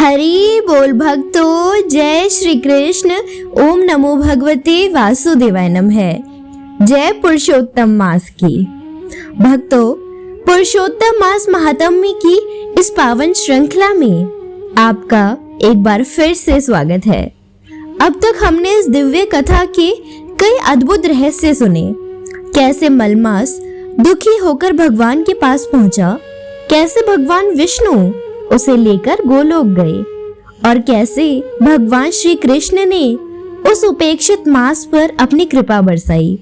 हरि बोल भक्तों, जय श्री कृष्ण। ओम नमो भगवते वासुदेवाय नमः। जय पुरुषोत्तम मास की। भक्तों, पुरुषोत्तम मास महात्म्य की इस पावन श्रृंखला में आपका एक बार फिर से स्वागत है। अब तक हमने इस दिव्य कथा के कई अद्भुत रहस्य सुने। कैसे मलमास दुखी होकर भगवान के पास पहुंचा, कैसे भगवान विष्णु उसे लेकर गोलोक गए और कैसे भगवान श्री कृष्ण ने उस उपेक्षित मास पर अपनी कृपा बरसाई।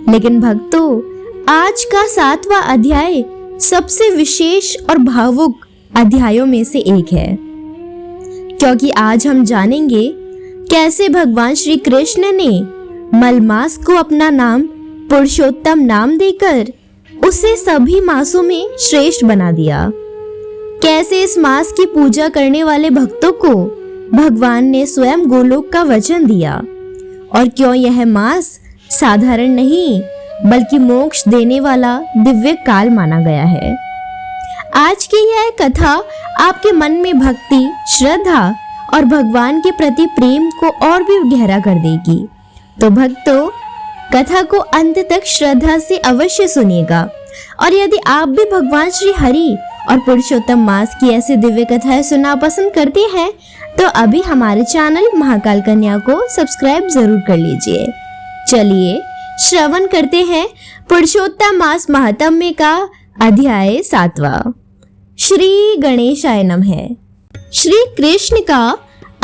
लेकिन भक्तों, आज का 7वां अध्याय सबसे विशेष और भावुक अध्यायों में से एक है, क्योंकि आज हम जानेंगे कैसे भगवान श्री कृष्ण ने मलमास को अपना नाम पुरुषोत्तम नाम देकर उसे सभी मासों में श्रेष्ठ बना दिया। कैसे इस मास की पूजा करने वाले भक्तों को भगवान ने स्वयं गोलोक का वचन दिया और क्यों यह मास साधारण नहीं बल्कि मोक्ष देने वाला दिव्य काल माना गया है। आज की यह कथा आपके मन में भक्ति, श्रद्धा और भगवान के प्रति प्रेम को और भी गहरा कर देगी। तो भक्तों, कथा को अंत तक श्रद्धा से अवश्य सुनिएगा। और यदि आप भी भगवान श्री हरि और पुरुषोत्तम मास की ऐसी दिव्य कथाएं सुनना पसंद करते हैं तो अभी हमारे चैनल महाकाल कन्या को सब्सक्राइब जरूर कर लीजिए। चलिए श्रवण करते हैं पुरुषोत्तम मास महात्म्य का अध्याय 7वां। श्री गणेशाय नमः। श्री कृष्ण का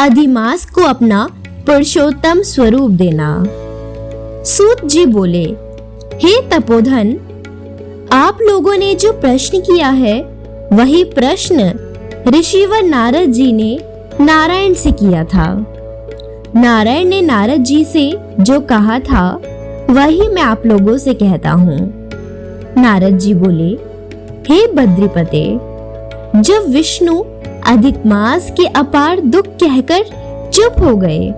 अधिमास को अपना पुरुषोत्तम स्वरूप देना। सूत जी बोले, हे तपोधन, आप लोगों ने जो प्रश्न किया है वही प्रश्न ऋषिवर नारद जी ने नारायण से किया था। नारायण ने नारद जी से जो कहा था वही मैं आप लोगों से कहता हूँ। नारद जी बोले, हे बद्रीपते, जब विष्णु अधिक मास के अपार दुख कहकर चुप हो गए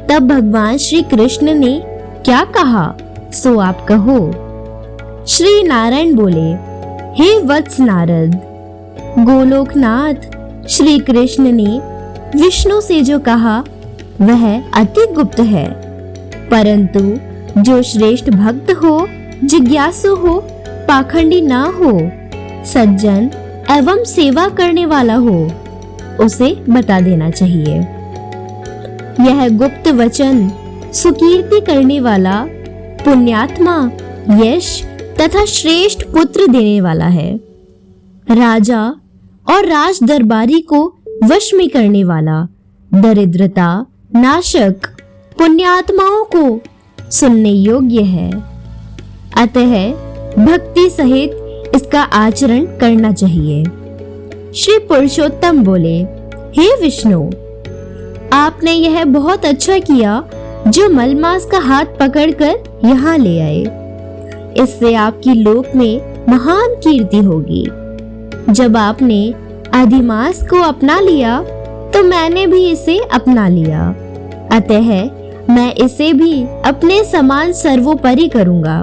तब भगवान श्री कृष्ण ने क्या कहा सो आप कहो। श्री नारायण बोले, हे वत्स नारद, गोलोकनाथ श्री कृष्ण ने विष्णु से जो कहा वह अति गुप्त है, परंतु जो श्रेष्ठ भक्त हो, जिज्ञासु हो, पाखंडी ना हो, सज्जन एवं सेवा करने वाला हो, उसे बता देना चाहिए। यह गुप्त वचन सुकीर्ति करने वाला, पुण्यात्मा, यश तथा श्रेष्ठ पुत्र देने वाला है। राजा और राज दरबारी को वश में करने वाला, दरिद्रता नाशक, पुण्यात्माओं को सुनने योग्य है। अतः भक्ति सहित इसका आचरण करना चाहिए। श्री पुरुषोत्तम बोले, हे विष्णु, आपने यह बहुत अच्छा किया जो मलमास का हाथ पकड़कर यहाँ ले आए। इससे आपकी लोक में महान कीर्ति होगी। जब आपने अधिमास को अपना लिया तो मैंने भी इसे अपना लिया, अतः मैं इसे भी अपने समान सर्वोपरि करूंगा।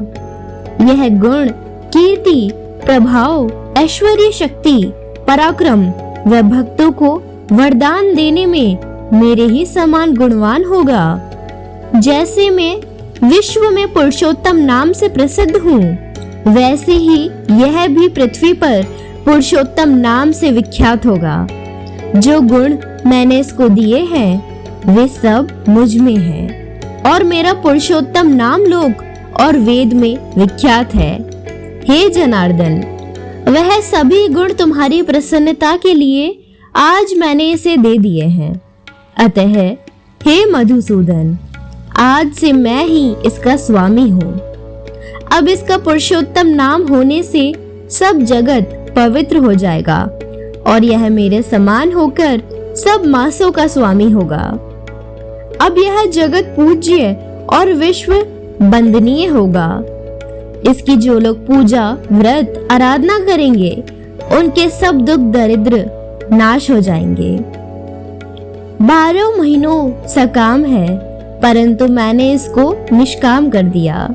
यह गुण, कीर्ति, प्रभाव, ऐश्वर्य, शक्ति, पराक्रम व भक्तों को वरदान देने में मेरे ही समान गुणवान होगा। जैसे मैं विश्व में पुरुषोत्तम नाम से प्रसिद्ध हूँ, वैसे ही यह भी पृथ्वी पर पुरुषोत्तम नाम से विख्यात होगा। जो गुण मैंने इसको दिए हैं वे सब मुझ में हैं और मेरा पुरुषोत्तम नाम लोक और वेद में विख्यात है। हे जनार्दन, वह सभी गुण तुम्हारी प्रसन्नता के लिए आज मैंने इसे दे दिए हैं। अतः हे मधुसूदन, आज से मैं ही इसका स्वामी हूँ। अब इसका पुरुषोत्तम नाम होने से सब जगत पवित्र हो जाएगा और यह मेरे समान होकर सब मासों का स्वामी होगा। अब यह जगत पूज्य और विश्व वंदनीय होगा। इसकी जो लोग पूजा, व्रत, आराधना करेंगे उनके सब दुख दरिद्र नाश हो जाएंगे। 12 महीनों सकाम है, परंतु मैंने इसको निष्काम कर दिया।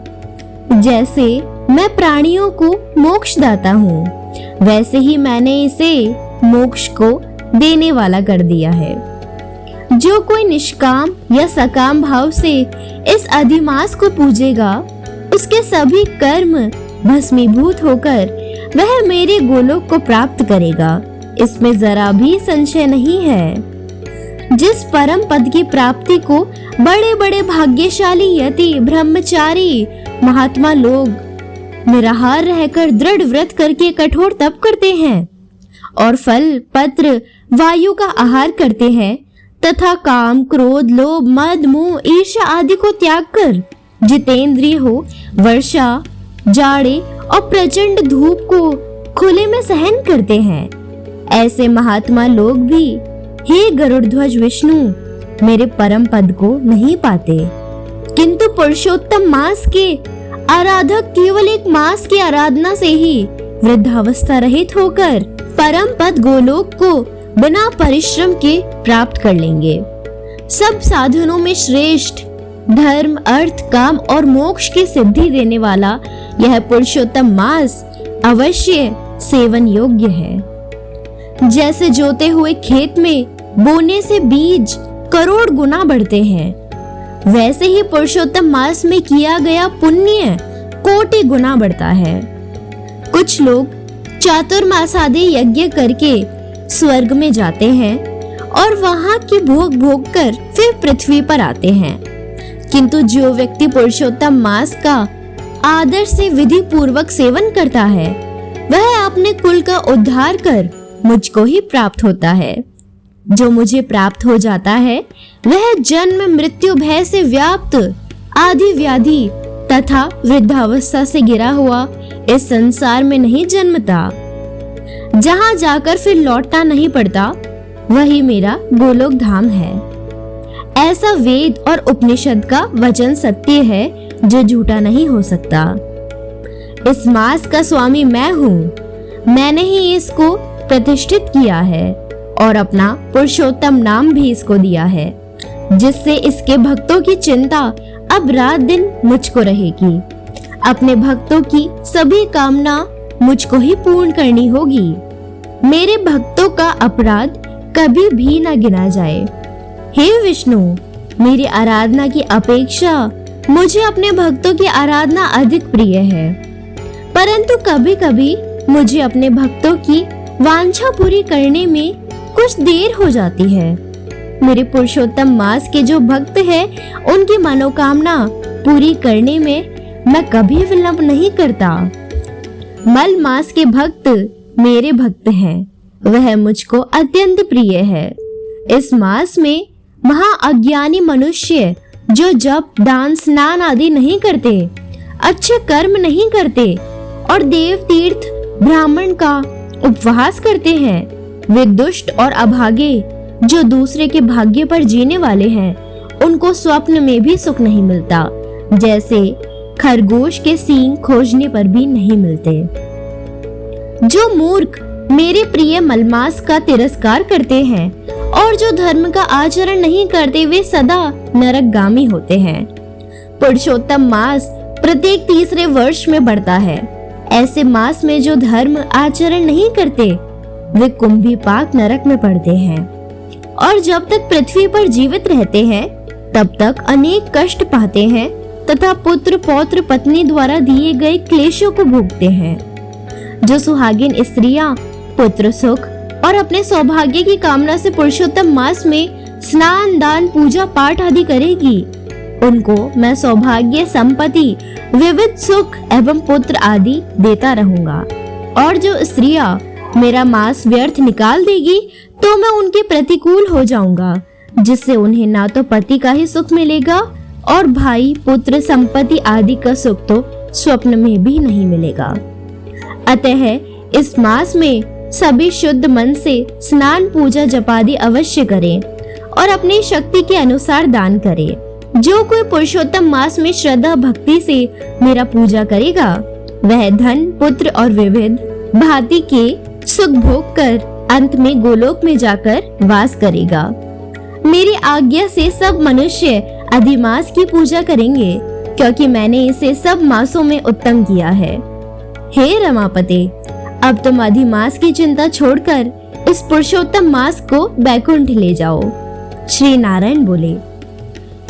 जैसे मैं प्राणियों को मोक्ष दाता हूँ, वैसे ही मैंने इसे मोक्ष को देने वाला कर दिया है। जो कोई निष्काम या सकाम भाव से इस अधिमास को पूजेगा, उसके सभी कर्म भस्मीभूत होकर वह मेरे गोलोक को प्राप्त करेगा, इसमें जरा भी संशय नहीं है। जिस परम पद की प्राप्ति को बड़े बड़े भाग्यशाली यति, ब्रह्मचारी, महात्मा लोग निराहार रहकर दृढ़ व्रत करके कठोर तप करते हैं और फल पत्र वायु का आहार करते हैं तथा काम, क्रोध, लोभ, मद, मोह, ईर्ष्या आदि को त्याग कर जितेंद्रिय हो वर्षा, जाड़े और प्रचंड धूप को खुले में सहन करते हैं, ऐसे महात्मा लोग भी हे गरुड़ध्वज विष्णु मेरे परम पद को नहीं पाते। किंतु पुरुषोत्तम मास के आराधक केवल एक मास की आराधना से ही वृद्धावस्था रहित होकर परम पद गोलोक को बिना परिश्रम के प्राप्त कर लेंगे। सब साधनों में श्रेष्ठ धर्म, अर्थ, काम और मोक्ष की सिद्धि देने वाला यह पुरुषोत्तम मास अवश्य सेवन योग्य है। जैसे जोते हुए खेत में बोने से बीज करोड़ गुना बढ़ते हैं, वैसे ही पुरुषोत्तम मास में किया गया पुण्य कोटि गुना बढ़ता है। कुछ लोग चातुर्मासादि यज्ञ करके स्वर्ग में जाते हैं और वहां की भोग भोग कर फिर पृथ्वी पर आते हैं, किंतु जो व्यक्ति पुरुषोत्तम मास का आदर से विधि पूर्वक सेवन करता है, वह अपने कुल का उद्धार कर मुझको ही प्राप्त होता है। जो मुझे प्राप्त हो जाता है वह जन्म मृत्यु भय से व्याप्त आदि व्याधि तथा वृद्धावस्था से गिरा हुआ इस संसार में नहीं जन्मता। जहाँ जाकर फिर लौटना नहीं पड़ता, वही मेरा गोलोक धाम है। ऐसा वेद और उपनिषद का वचन सत्य है जो झूठा नहीं हो सकता। इस मास का स्वामी मैं हूँ। मैंने ही इसको प्रतिष्ठित किया है और अपना पुरुषोत्तम नाम भी इसको दिया है, जिससे इसके भक्तों की चिंता अब रात दिन मुझको रहेगी। अपने भक्तों की सभी कामना मुझको ही पूर्ण करनी होगी। मेरे भक्तों का अपराध कभी भी न गिना जाए। हे विष्णु, मेरी आराधना की अपेक्षा मुझे अपने भक्तों की आराधना अधिक प्रिय है, परंतु कभी कभी मुझे अपने भक्तों की वांछा पूरी करने में कुछ देर हो जाती है। मेरे पुरुषोत्तम मास के जो भक्त हैं, उनकी मनोकामना पूरी करने में मैं कभी विलंब नहीं करता। मल मास के भक्त मेरे भक्त हैं, वह मुझको अत्यंत प्रिय है। इस मास में महाअज्ञानी मनुष्य जो जप, दान, स्नान आदि नहीं करते, अच्छे कर्म नहीं करते और देव तीर्थ ब्राह्मण का उपवास करते हैं, वे दुष्ट और अभागे जो दूसरे के भाग्य पर जीने वाले हैं, उनको स्वप्न में भी सुख नहीं मिलता, जैसे खरगोश के सींग खोजने पर भी नहीं मिलते। जो मूर्ख मेरे प्रिय मलमास का तिरस्कार करते हैं और जो धर्म का आचरण नहीं करते, वे सदा नरकगामी होते हैं। पुरुषोत्तम मास प्रत्येक तीसरे वर्ष में बढ़ता है। ऐसे मास में जो धर्म आचरण नहीं करते, वे कुंभीपाक नरक में पड़ते हैं और जब तक पृथ्वी पर जीवित रहते हैं तब तक अनेक कष्ट पाते हैं तथा पुत्र, पौत्र, पत्नी द्वारा दिए गए क्लेशों को भोगते हैं। जो सुहागिन स्त्रियां पुत्र सुख और अपने सौभाग्य की कामना से पुरुषोत्तम मास में स्नान, दान, पूजा पाठ आदि करेगी, उनको मैं सौभाग्य, संपत्ति, विविध सुख एवं पुत्र आदि देता रहूंगा। और जो स्त्रियां मेरा मास व्यर्थ निकाल देगी तो मैं उनके प्रतिकूल हो जाऊंगा, जिससे उन्हें ना तो पति का ही सुख मिलेगा और भाई, पुत्र, संपत्ति आदि का सुख तो स्वप्न में भी नहीं मिलेगा। अतः इस मास में सभी शुद्ध मन से स्नान, पूजा, जपादि अवश्य करें और अपनी शक्ति के अनुसार दान करें। जो कोई पुरुषोत्तम मास में श्रद्धा भक्ति से मेरा पूजा करेगा, वह धन, पुत्र और विविध भांति के सुख भोग कर अंत में गोलोक में जाकर वास करेगा। मेरी आज्ञा से सब मनुष्य अधिमास की पूजा करेंगे, क्योंकि मैंने इसे सब मासों में उत्तम किया है। हे रमापते, अब तुम अधिमास की चिंता छोड़कर उस पुरुषोत्तम मास को बैकुंठ ले जाओ। श्री नारायण बोले।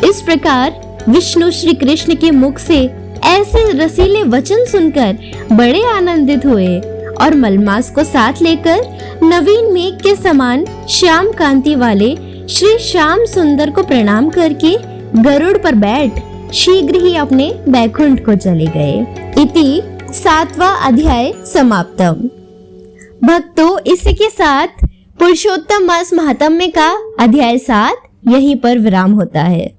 इस प्रकार विष्णु श्री कृष्ण के मुख से ऐसे रसीले वचन सुनकर बड़े आनंदित हुए और मलमास को साथ लेकर नवीन मेघ के समान श्याम कांति वाले श्री श्याम सुंदर को प्रणाम करके गरुड़ पर बैठ शीघ्र ही अपने बैकुंठ को चले गए। इति 7वां अध्याय समाप्तम। भक्तों, इसी के साथ पुरुषोत्तम मास महात्म्य का अध्याय 7 यहीं पर विराम होता है।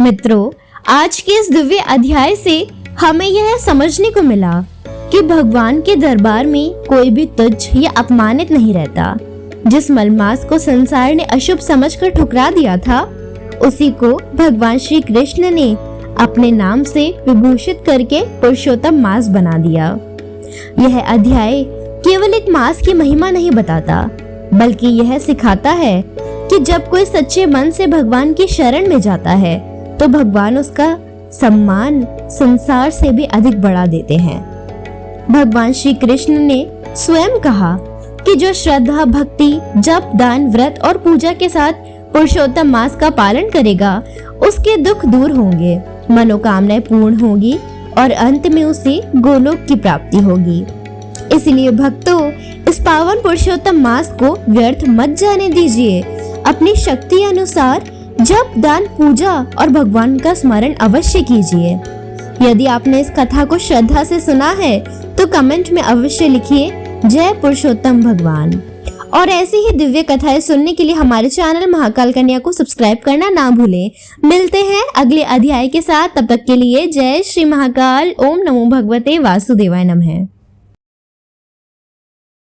मित्रों, आज के इस दिव्य अध्याय से हमें यह समझने को मिला कि भगवान के दरबार में कोई भी तुच्छ या अपमानित नहीं रहता। जिस मलमास को संसार ने अशुभ समझकर ठुकरा दिया था, उसी को भगवान श्री कृष्ण ने अपने नाम से विभूषित करके पुरुषोत्तम मास बना दिया। यह अध्याय केवल एक मास की महिमा नहीं बताता, बल्कि यह सिखाता है कि जब कोई सच्चे मन से भगवान की शरण में जाता है तो भगवान उसका सम्मान संसार से भी अधिक बढ़ा देते हैं। भगवान श्री कृष्ण ने स्वयं कहा कि जो श्रद्धा, भक्ति, जप, दान, व्रत और पूजा के साथ पुरुषोत्तम मास का पालन करेगा, उसके दुख दूर होंगे, मनोकामनाएं पूर्ण होगी और अंत में उसे गोलोक की प्राप्ति होगी। इसलिए भक्तों, इस पावन पुरुषोत्तम मास को व्यर्थ मत जाने दीजिए। अपनी शक्ति अनुसार जप, दान, पूजा और भगवान का स्मरण अवश्य कीजिए। यदि आपने इस कथा को श्रद्धा से सुना है तो कमेंट में अवश्य लिखिए जय पुरुषोत्तम भगवान। और ऐसी ही दिव्य कथाएं सुनने के लिए हमारे चैनल महाकाल कन्या को सब्सक्राइब करना ना भूलें। मिलते हैं अगले अध्याय के साथ, तब तक के लिए जय श्री महाकाल। ओम नमो भगवते वासुदेवाय नमः।